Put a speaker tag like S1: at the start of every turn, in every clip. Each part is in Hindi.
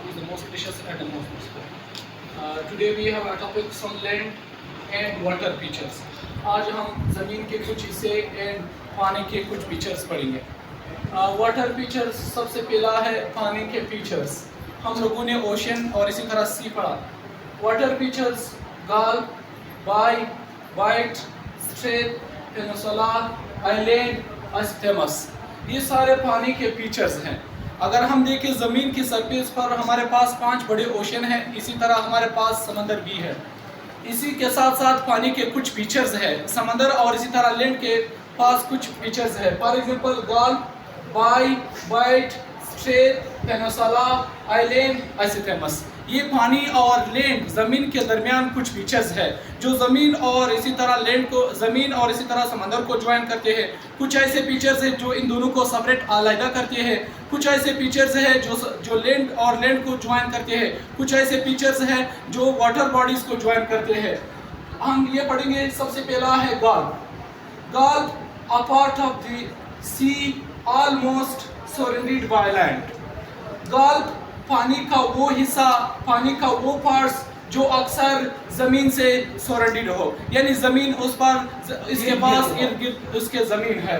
S1: is the most precious atom of Moscow. Today we have a topic on land and water features. आज हम ज़मीन के कुछ हिस्से एंड पानी के कुछ फीचर्स पढ़ेंगे. वाटर फीचर्स सबसे पहला है पानी के फीचर्स. हम लोगों ने ओशन और इसी तरह सी पढ़ा. Water features gulf, bay, bight, strait, peninsula, island, isthmus, ये सारे पानी के फीचर्स हैं. अगर हम देखें ज़मीन की सरफेस पर हमारे पास 5 बड़े ओशन हैं, इसी तरह हमारे पास समंदर भी है. इसी के साथ साथ पानी के कुछ फीचर्स हैं. समंदर और इसी तरह लैंड के पास कुछ फीचर्स है. For example gulf, bay, bight, strait, peninsula, island, isthmus, ये पानी और लैंड ज़मीन के दरमियान कुछ फीचर्स है जो ज़मीन और इसी तरह लैंड को, ज़मीन और इसी तरह समंदर को ज्वाइन करते हैं. कुछ ऐसे फीचर्स हैं जो इन दोनों को सेपरेट अलहदा करते हैं. कुछ ऐसे फीचर्स हैं जो लैंड और लैंड को ज्वाइन करते हैं. कुछ ऐसे फीचर्स हैं जो वाटर बॉडीज़ को ज्वाइन करते हैं. हम ये पढ़ेंगे. सबसे पहला है gulf. Gulf a part of the sea almost surrounded by land. Gulf पानी का वो हिस्सा, पानी का वो पार्ट्स जो अक्सर ज़मीन से सराउंडेड हो, यानी ज़मीन उस पर, इसके पास इर्द गिर्द उसके ज़मीन है.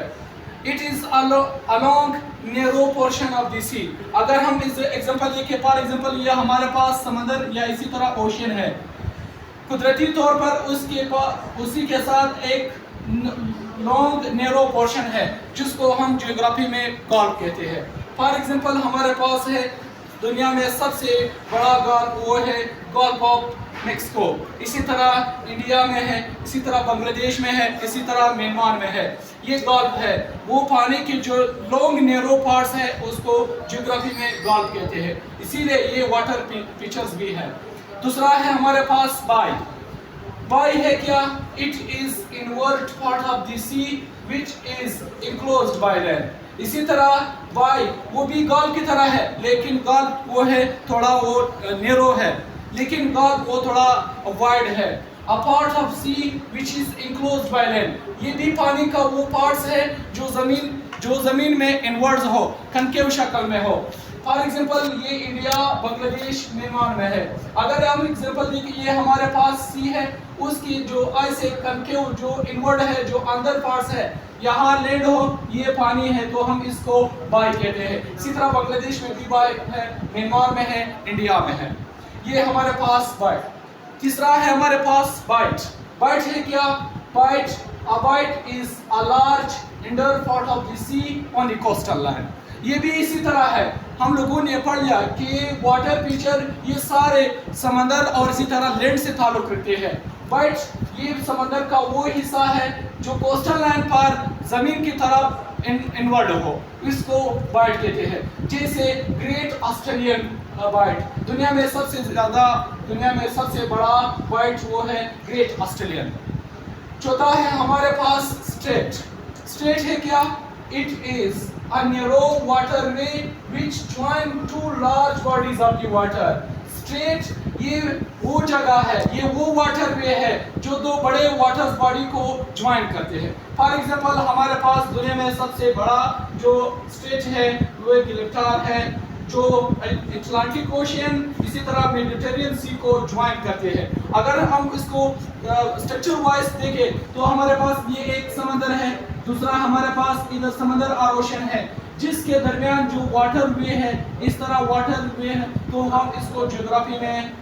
S1: It is a long narrow portion of the sea. अगर हम इस एग्जांपल देखें, फॉर एग्जांपल ये हमारे पास समंदर या इसी तरह ओशन है. कुदरती तौर पर उसके पास उसी के साथ एक लॉन्ग नैरो पोर्शन है जिसको हम ज्योग्राफी में गाल कहते हैं. फॉर एग्जांपल हमारे पास है दुनिया में सबसे बड़ा गाल, वो है गल्फ ऑफ मेक्सिको. इसी तरह इंडिया में है, इसी तरह बांग्लादेश में है, इसी तरह म्यांमार में है. ये गल्फ है. वो पानी के जो लॉन्ग नैरो पार्ट्स है उसको ज्योग्राफी में गल्फ कहते हैं. इसीलिए ये वाटर फीचर्स भी है. दूसरा है हमारे पास बाय. बाय है क्या? It is invert part of the sea which is enclosed by land. इसी तरह बाय वो भी गाल की तरह है, लेकिन गाल वो है थोड़ा वो नैरो है, लेकिन गाल वो थोड़ा वाइड है. A part of sea which is enclosed by land. ये भी पानी का वो पार्ट्स है जो ज़मीन में इनवर्ट्स हो, कनकेव शक्ल में हो. फॉर एग्जांपल ये इंडिया, बांग्लादेश, म्यांमार में है. अगर हम एग्जांपल देखें, ये हमारे पास सी है, उसकी जो ऐसे कनकेव जो इनवर्ट है, जो अंदर पार्ट्स है, यहाँ लैंड हो, ये पानी है, तो हम इसको बाय कहते हैं. इसी तरह बांग्लादेश में भी बाय है, म्यांमार में है, इंडिया में है. ये हमारे पास बाय. तीसरा है हमारे पास बाइट. बाइट है क्या? Bight, a bight is a large inner part of the sea on the coastal line. ये भी इसी तरह है. हम लोगों ने पढ़ लिया कि वाटर फीचर ये सारे समंदर और इसी तरह लैंड से ताल्लुक़ रखते हैं. बाइट ये समंदर का वो हिस्सा है जो कोस्टल लाइन पर ज़मीन की तरफ इनवर्ड हो, इसको बाइट कहते हैं. जैसे ग्रेट ऑस्ट्रेलियन बाइट, दुनिया में सबसे बड़ा बाइट वो है ग्रेट ऑस्ट्रेलियन. चौथा है हमारे पास स्ट्रेट. स्ट्रेट है क्या? It is a narrow waterway which join two large bodies of the water. Strait ये वो जगह है, ये वो वाटरवे है जो दो बड़े वाटर बॉडी को ज्वाइन करते हैं. फॉर एग्जांपल हमारे पास दुनिया में सबसे बड़ा जो स्ट्रेट है वो गिब्राल्टर है, जो अटलांटिक ओशियन इसी तरह मेडिटेरियन सी को ज्वाइन करते हैं. अगर हम इसको स्ट्रक्चर वाइज देखें तो हमारे पास ये एक समंदर है, दूसरा हमारे पास इधर समंदर और ओशन है, जिसके दरमियान जो वाटर वे है, इस तरह वाटर वे है, तो हम इसको ज्योग्राफी में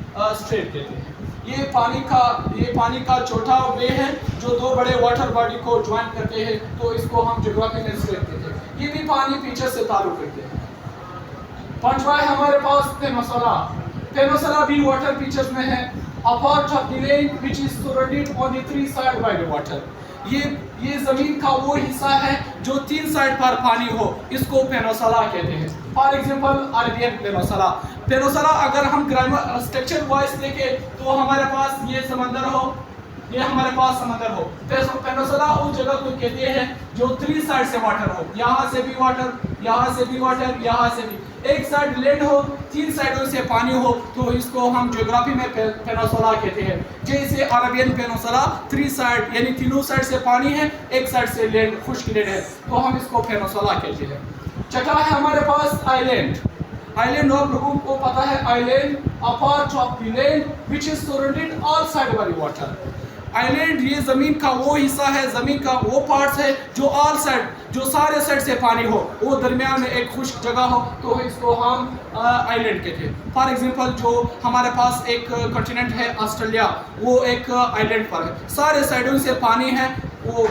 S1: स्ट्रेट कहते हैं. ये पानी का चौथा वे है जो दो बड़े वाटर बॉडी को ज्वाइन करते हैं, तो इसको हम ज्योग्राफी में स्ट्रेट कहते हैं. ये भी पानी फीचर से ताल्लुक़ रखते हैं. पांचवा है हमारे पास पेनिनसुला. पेनिनसुला भी वाटर फीचर्स में है. A part of the land which is surrounded on the 3 side by the water. ये ज़मीन का वो हिस्सा है जो 3 साइड पर पानी हो, इसको पेनिनसुला कहते हैं. For example Arabian peninsula. Peninsula अगर हम ग्रामर स्ट्रक्चर वाइज देखें तो हमारे पास ये समंदर हो, ये हमारे पास समंदर हो. पेनिनसुला उस जगह को कहते हैं जो 3 साइड से वाटर हो, यहाँ से भी वाटर, यहाँ से भी वाटर, यहाँ से भी. एक साइड लैंड हो, 3 साइडों से पानी हो, तो इसको हम ज्योग्राफी में पेनिनसुला कहते हैं. जैसे अरबियन पेनिनसुला 3 साइड यानी तीनों साइड से पानी है, एक साइड से लैंड, खुश्क लैंड है, तो हम इसको पेनिनसुला कहते हैं. छठा है हमारे पास आइलैंड. आइलैंड आप लोगों को पता है, island a part of the land which is surrounded all side by water. Island ये ज़मीन का वो हिस्सा है, ज़मीन का वो पार्ट्स है जो ऑल साइड, जो सारे साइड से पानी हो, वो दरमियान में एक खुश्क जगह हो, तो इसको हम आइलैंड कहते हैं। फॉर एग्जांपल जो हमारे पास एक कॉन्टिनेंट है ऑस्ट्रेलिया, वो एक आइलैंड पर है, सारे साइडों से पानी है, वो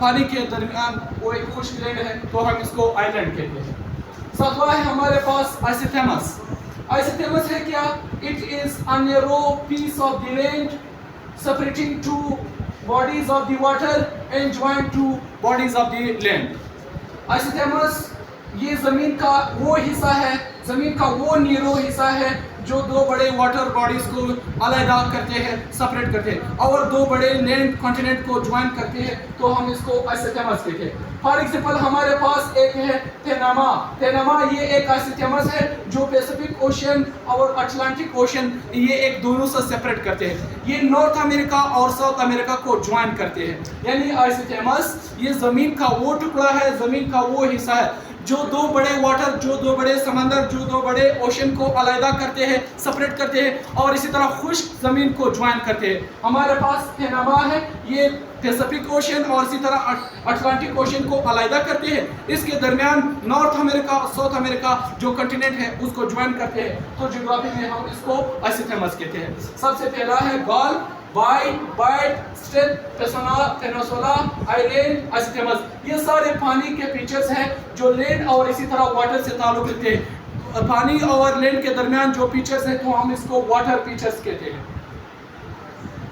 S1: पानी के दरमियान वो एक खुश्क लैंड है, तो हम इसको आइलैंड कहते हैं। सातवां है हमारे पास आइसोथर्मस। आइसोथर्मस है क्या? It is a narrow piece of the land separating two bodies of the water and joined two bodies of the land. Isothermous ये जमीन का वो हिस्सा है, जमीन का वो नीरो हिस्सा है जो दो बड़े वाटर बॉडीज को अलग करते हैं, सेपरेट करते हैं, और दो बड़े लैंड कॉन्टिनेंट को ज्वाइन करते हैं, तो हम इसको आइसोथर्मस कहते हैं। फॉर एग्जांपल हमारे पास एक है पैनामा। पैनामा ये एक आइसोथर्मस है जो पैसिफिक ओशन और अटलांटिक ओशन ये एक दोनों से सेपरेट करते हैं, ये नॉर्थ अमेरिका और साउथ अमेरिका को ज्वाइन करते हैं। यानी आइसोथर्मस ये जमीन का वो टुकड़ा है, जमीन का वो हिस्सा है जो दो बड़े वाटर, जो दो बड़े समंदर, जो दो बड़े ओशन को अलग करते हैं, सेपरेट करते हैं, और इसी तरह खुश्क जमीन को ज्वाइन करते हैं। हमारे पास पैनामा है, ये पैसिफिक ओशन और इसी तरह अटलांटिक ओशन को अलग करते हैं, इसके दरमियान नॉर्थ अमेरिका और साउथ अमेरिका जो कॉन्टिनेंट है उसको ज्वाइन करते हैं, तो ज्योग्राफी में हम इसको आइसोथर्मस कहते हैं। सबसे पहला है gulf, bight, strait, peninsula, island, isthmus. ये सारे पानी के फीचर्स हैं जो लैंड और इसी तरह वाटर से ताल्लुक रखते हैं। पानी और लैंड के दरमियान जो फीचर्स हैं तो हम इसको वाटर फीचर्स कहते हैं।